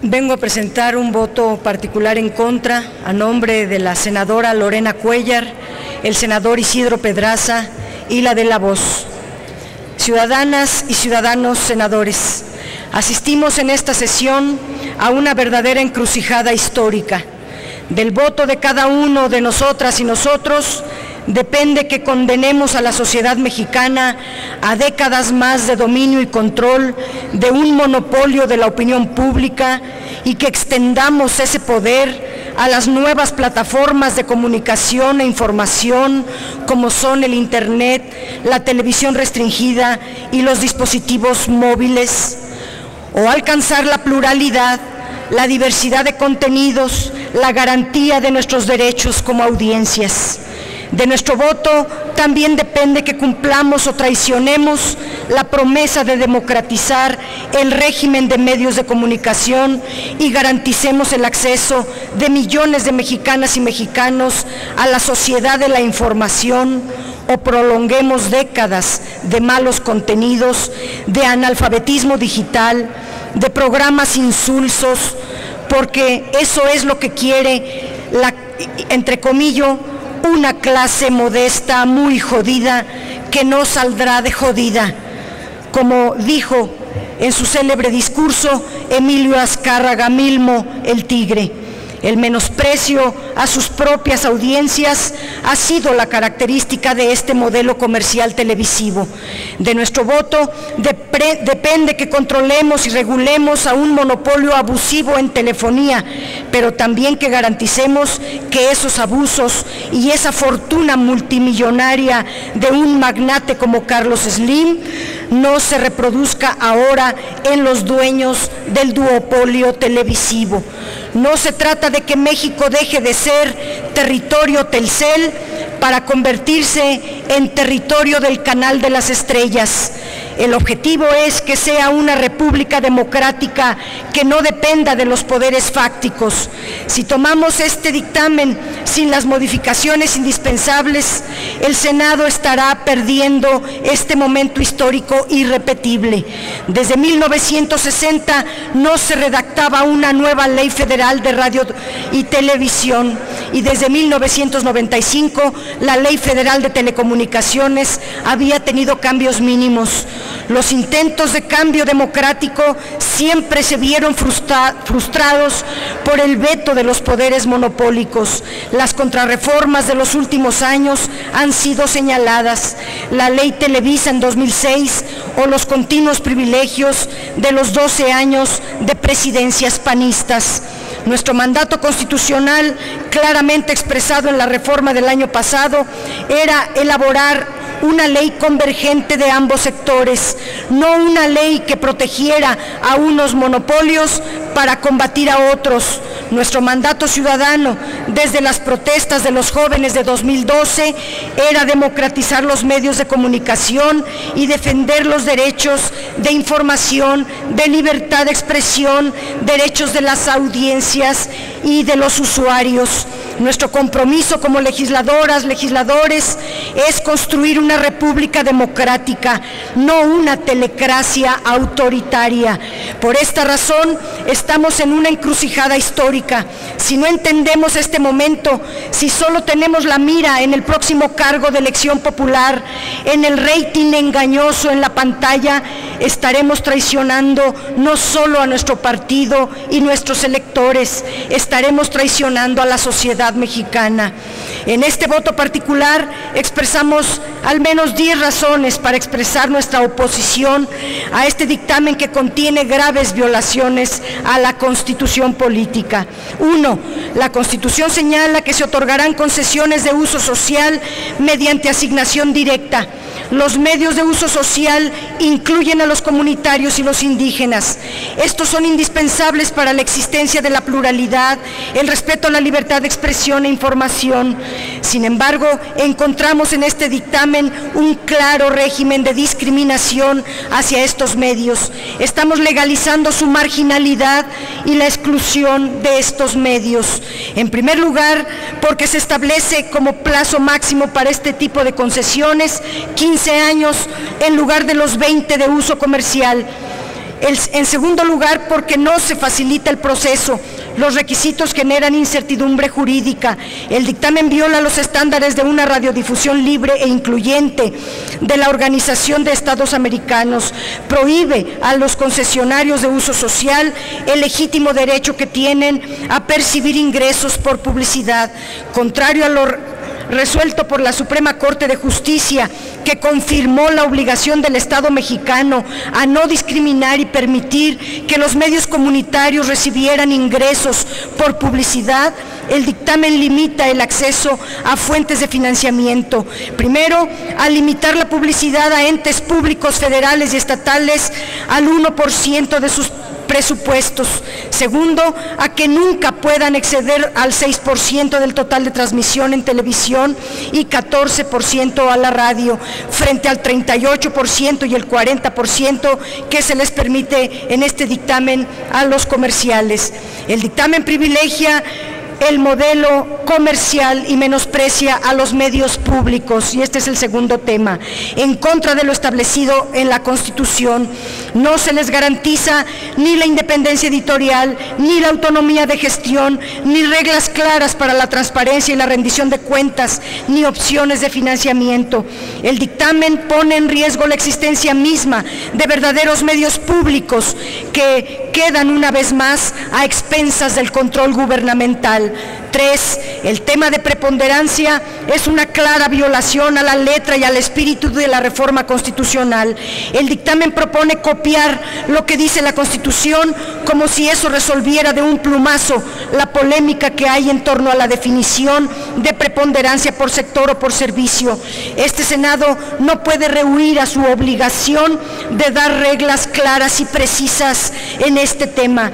Vengo a presentar un voto particular en contra a nombre de la senadora Lorena Cuéllar, el senador Isidro Pedraza y la de La Voz. Ciudadanas y ciudadanos senadores, asistimos en esta sesión a una verdadera encrucijada histórica. Del voto de cada uno de nosotras y nosotros depende que condenemos a la sociedad mexicana a décadas más de dominio y control de un monopolio de la opinión pública y que extendamos ese poder a las nuevas plataformas de comunicación e información como son el Internet, la televisión restringida y los dispositivos móviles, o alcanzar la pluralidad, la diversidad de contenidos, la garantía de nuestros derechos como audiencias. De nuestro voto también depende que cumplamos o traicionemos la promesa de democratizar el régimen de medios de comunicación y garanticemos el acceso de millones de mexicanas y mexicanos a la sociedad de la información, o prolonguemos décadas de malos contenidos, de analfabetismo digital, de programas insulsos, porque eso es lo que quiere la, entre comillas, una clase modesta, muy jodida, que no saldrá de jodida. Como dijo en su célebre discurso Emilio Azcárraga Milmo, el Tigre, el menosprecio a sus propias audiencias ha sido la característica de este modelo comercial televisivo. De nuestro voto depende que controlemos y regulemos a un monopolio abusivo en telefonía, pero también que garanticemos que esos abusos y esa fortuna multimillonaria de un magnate como Carlos Slim no se reproduzca ahora en los dueños del duopolio televisivo. No se trata de que México deje de ser territorio Telcel para convertirse en territorio del Canal de las Estrellas. El objetivo es que sea una república democrática que no dependa de los poderes fácticos. Si tomamos este dictamen sin las modificaciones indispensables, el Senado estará perdiendo este momento histórico irrepetible. Desde 1960 no se redactaba una nueva ley federal de radio y televisión, y desde 1995 la ley federal de telecomunicaciones había tenido cambios mínimos. Los intentos de cambio democrático siempre se vieron frustrados por el veto de los poderes monopólicos. Las contrarreformas de los últimos años han sido señaladas: la ley Televisa en 2006 o los continuos privilegios de los 12 años de presidencias panistas. Nuestro mandato constitucional, claramente expresado en la reforma del año pasado, era elaborar una ley convergente de ambos sectores, no una ley que protegiera a unos monopolios para combatir a otros. Nuestro mandato ciudadano, desde las protestas de los jóvenes de 2012, era democratizar los medios de comunicación y defender los derechos de información, de libertad de expresión, derechos de las audiencias y de los usuarios. Nuestro compromiso como legisladoras, legisladores, es construir una república democrática, no una telecracia autoritaria. Por esta razón, estamos en una encrucijada histórica. Si no entendemos este momento, si solo tenemos la mira en el próximo cargo de elección popular, en el rating engañoso en la pantalla, estaremos traicionando no solo a nuestro partido y nuestros electores, estaremos traicionando a la sociedad mexicana. En este voto particular expresamos al menos 10 razones para expresar nuestra oposición a este dictamen que contiene graves violaciones a la Constitución política. 1. La Constitución señala que se otorgarán concesiones de uso social mediante asignación directa. Los medios de uso social incluyen a los comunitarios y los indígenas. Estos son indispensables para la existencia de la pluralidad, el respeto a la libertad de expresión e información. Sin embargo, encontramos en este dictamen un claro régimen de discriminación hacia estos medios. Estamos legalizando su marginalidad y la exclusión de estos medios. En primer lugar, porque se establece como plazo máximo para este tipo de concesiones 15 años en lugar de los 20 de uso comercial. En segundo lugar, porque no se facilita el proceso. Los requisitos generan incertidumbre jurídica. El dictamen viola los estándares de una radiodifusión libre e incluyente de la Organización de Estados Americanos. Prohíbe a los concesionarios de uso social el legítimo derecho que tienen a percibir ingresos por publicidad, contrario a lo resuelto por la Suprema Corte de Justicia, que confirmó la obligación del Estado mexicano a no discriminar y permitir que los medios comunitarios recibieran ingresos por publicidad. El dictamen limita el acceso a fuentes de financiamiento. Primero, a limitar la publicidad a entes públicos federales y estatales al 1% de sus presupuestos. Segundo, a que nunca puedan exceder al 6% del total de transmisión en televisión y 14% a la radio, frente al 38% y el 40% que se les permite en este dictamen a los comerciales. El dictamen privilegia el modelo comercial y menosprecia a los medios públicos, y este es el segundo tema. En contra de lo establecido en la Constitución, no se les garantiza ni la independencia editorial, ni la autonomía de gestión, ni reglas claras para la transparencia y la rendición de cuentas, ni opciones de financiamiento. El dictamen pone en riesgo la existencia misma de verdaderos medios públicos que quedan una vez más a expensas del control gubernamental. 3. El tema de preponderancia es una clara violación a la letra y al espíritu de la reforma constitucional. El dictamen propone copiar lo que dice la Constitución como si eso resolviera de un plumazo la polémica que hay en torno a la definición de preponderancia por sector o por servicio. Este Senado no puede rehuir a su obligación de dar reglas claras y precisas en este tema.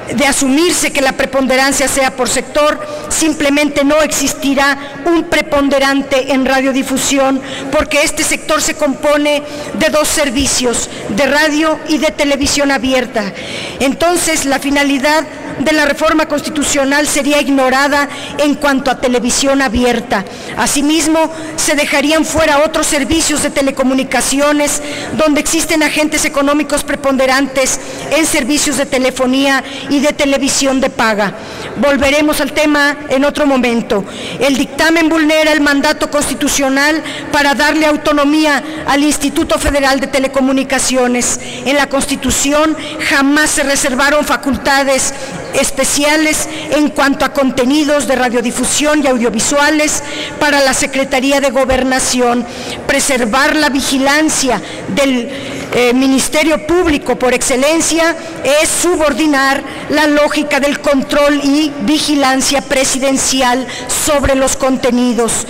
De asumirse que la preponderancia sea por sector, simplemente no existirá un preponderante en radiodifusión, porque este sector se compone de dos servicios, de radio y de televisión abierta. Entonces, la finalidad de la reforma constitucional sería ignorada en cuanto a televisión abierta. Asimismo, se dejarían fuera otros servicios de telecomunicaciones donde existen agentes económicos preponderantes en servicios de telefonía y de televisión de paga. Volveremos al tema en otro momento. El dictamen vulnera el mandato constitucional para darle autonomía al Instituto Federal de Telecomunicaciones. En la Constitución jamás se reservaron facultades especiales en cuanto a contenidos de radiodifusión y audiovisuales para la Secretaría de Gobernación. Preservar la vigilancia del Ministerio Público por excelencia es subordinar la lógica del control y vigilancia presidencial sobre los contenidos.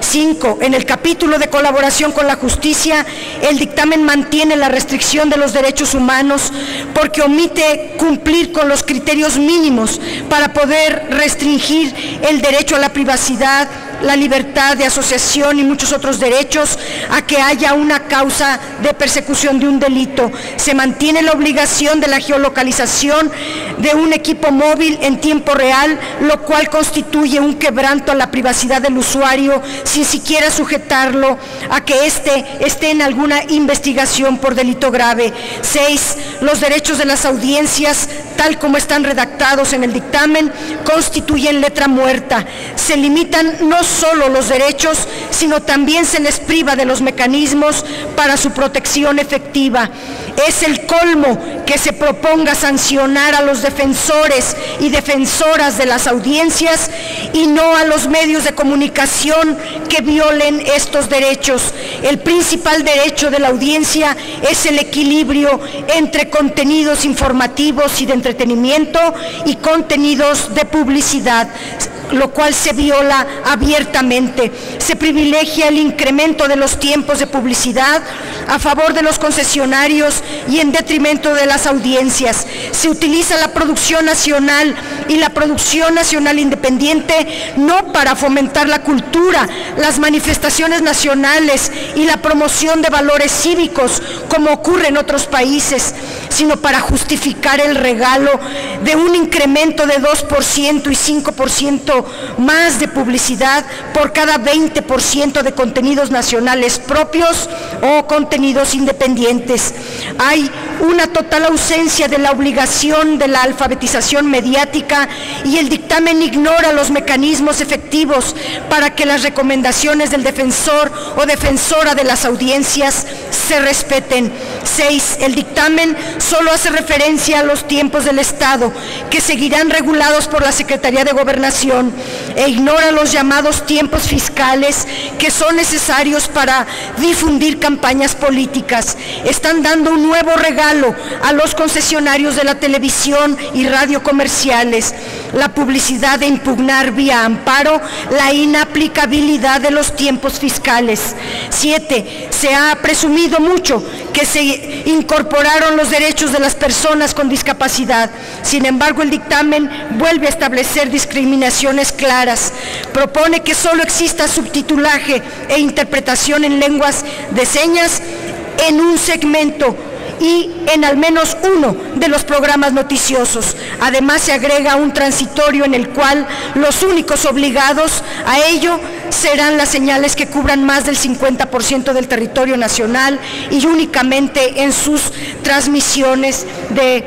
5. En el capítulo de colaboración con la justicia, el dictamen mantiene la restricción de los derechos humanos porque omite cumplir con los criterios mínimos para poder restringir el derecho a la privacidad, la libertad de asociación y muchos otros derechos a que haya una causa de persecución de un delito. Se mantiene la obligación de la geolocalización de un equipo móvil en tiempo real, lo cual constituye un quebranto a la privacidad del usuario sin siquiera sujetarlo a que éste esté en alguna investigación por delito grave. 6. Los derechos de las audiencias, tal como están redactados en el dictamen, constituyen letra muerta. Se limitan no solo los derechos, sino también se les priva de los mecanismos para su protección efectiva. Es el colmo que se proponga sancionar a los defensores y defensoras de las audiencias y no a los medios de comunicación que violen estos derechos. El principal derecho de la audiencia es el equilibrio entre contenidos informativos y de entretenimiento y contenidos de publicidad, lo cual se viola abiertamente. Se privilegia el incremento de los tiempos de publicidad a favor de los concesionarios y en detrimento de las audiencias. Se utiliza la producción nacional y la producción nacional independiente no para fomentar la cultura, las manifestaciones nacionales y la promoción de valores cívicos, como ocurre en otros países, sino para justificar el regalo de un incremento de 2% y 5% más de publicidad por cada 20% de contenidos nacionales propios o contenidos independientes. Hay una total ausencia de la obligación de la alfabetización mediática y el dictamen ignora los mecanismos efectivos para que las recomendaciones del defensor o defensora de las audiencias se respeten. 6. El dictamen solo hace referencia a los tiempos del Estado, que seguirán regulados por la Secretaría de Gobernación, e ignora los llamados tiempos fiscales que son necesarios para difundir campañas políticas. Están dando un nuevo regalo a los concesionarios de la televisión y radio comerciales: la publicidad de impugnar vía amparo la inaplicabilidad de los tiempos fiscales. 7. Se ha presumido mucho que se incorporaron los derechos de las personas con discapacidad. Sin embargo, el dictamen vuelve a establecer discriminaciones claras. Propone que solo exista subtitulaje e interpretación en lenguas de señas en un segmento y en al menos uno de los programas noticiosos. Además, se agrega un transitorio en el cual los únicos obligados a ello serán las señales que cubran más del 50% del territorio nacional y únicamente en sus transmisiones de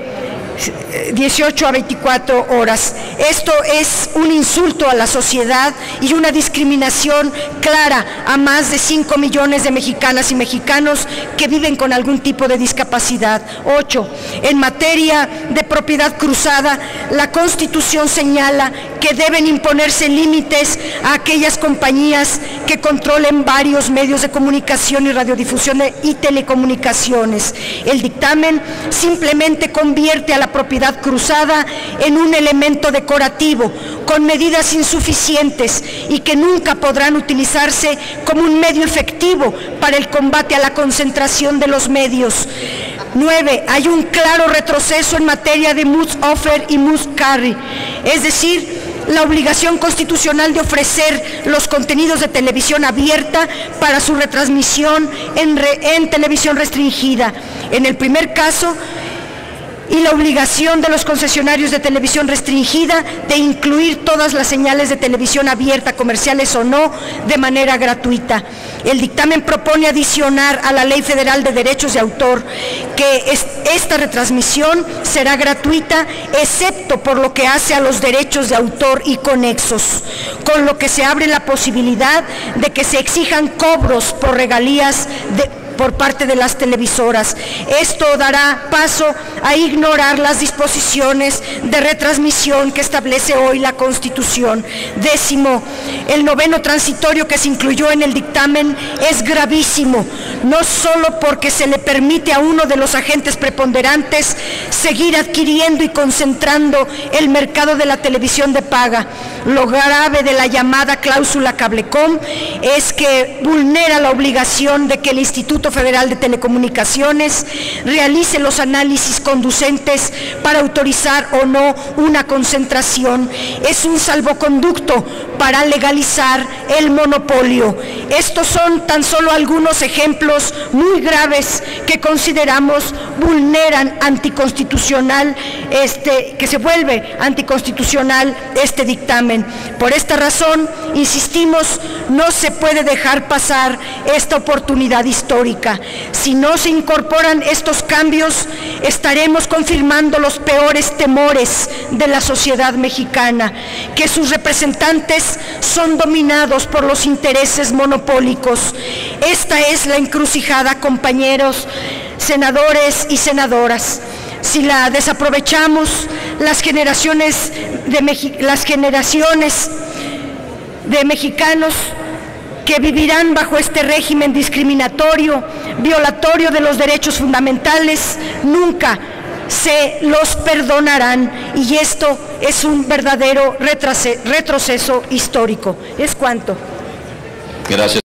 18 a 24 horas. Esto es un insulto a la sociedad y una discriminación clara a más de 5 millones de mexicanas y mexicanos que viven con algún tipo de discapacidad. 8. En materia de propiedad cruzada, la Constitución señala que deben imponerse límites a aquellas compañías que controlen varios medios de comunicación y radiodifusión y telecomunicaciones. El dictamen simplemente convierte a la propiedad cruzada en un elemento decorativo, con medidas insuficientes y que nunca podrán utilizarse como un medio efectivo para el combate a la concentración de los medios. 9. Hay un claro retroceso en materia de must offer y must carry, es decir, la obligación constitucional de ofrecer los contenidos de televisión abierta para su retransmisión en televisión restringida. En el primer caso, y la obligación de los concesionarios de televisión restringida de incluir todas las señales de televisión abierta, comerciales o no, de manera gratuita. El dictamen propone adicionar a la Ley Federal de Derechos de Autor que esta retransmisión será gratuita, excepto por lo que hace a los derechos de autor y conexos, con lo que se abre la posibilidad de que se exijan cobros por regalías por parte de las televisoras. Esto dará paso a ignorar las disposiciones de retransmisión que establece hoy la Constitución. 10. El noveno transitorio que se incluyó en el dictamen es gravísimo, no solo porque se le permite a uno de los agentes preponderantes seguir adquiriendo y concentrando el mercado de la televisión de paga. Lo grave de la llamada cláusula Cablecom es que vulnera la obligación de que el Instituto Federal de Telecomunicaciones realice los análisis conducentes para autorizar o no una concentración. Es un salvoconducto para legalizar el monopolio. Estos son tan solo algunos ejemplos muy graves que consideramos vulneran anticonstitucional, que se vuelve anticonstitucional este dictamen. Por esta razón, insistimos, no se puede dejar pasar esta oportunidad histórica. Si no se incorporan estos cambios, estaremos confirmando los peores temores de la sociedad mexicana, que sus representantes son dominados por los intereses monopólicos. Esta es la encrucijada, compañeros senadores y senadoras. Si la desaprovechamos, las generaciones de mexicanos que vivirán bajo este régimen discriminatorio, violatorio de los derechos fundamentales, nunca se los perdonarán, y esto es un verdadero retroceso histórico. Es cuanto. Gracias.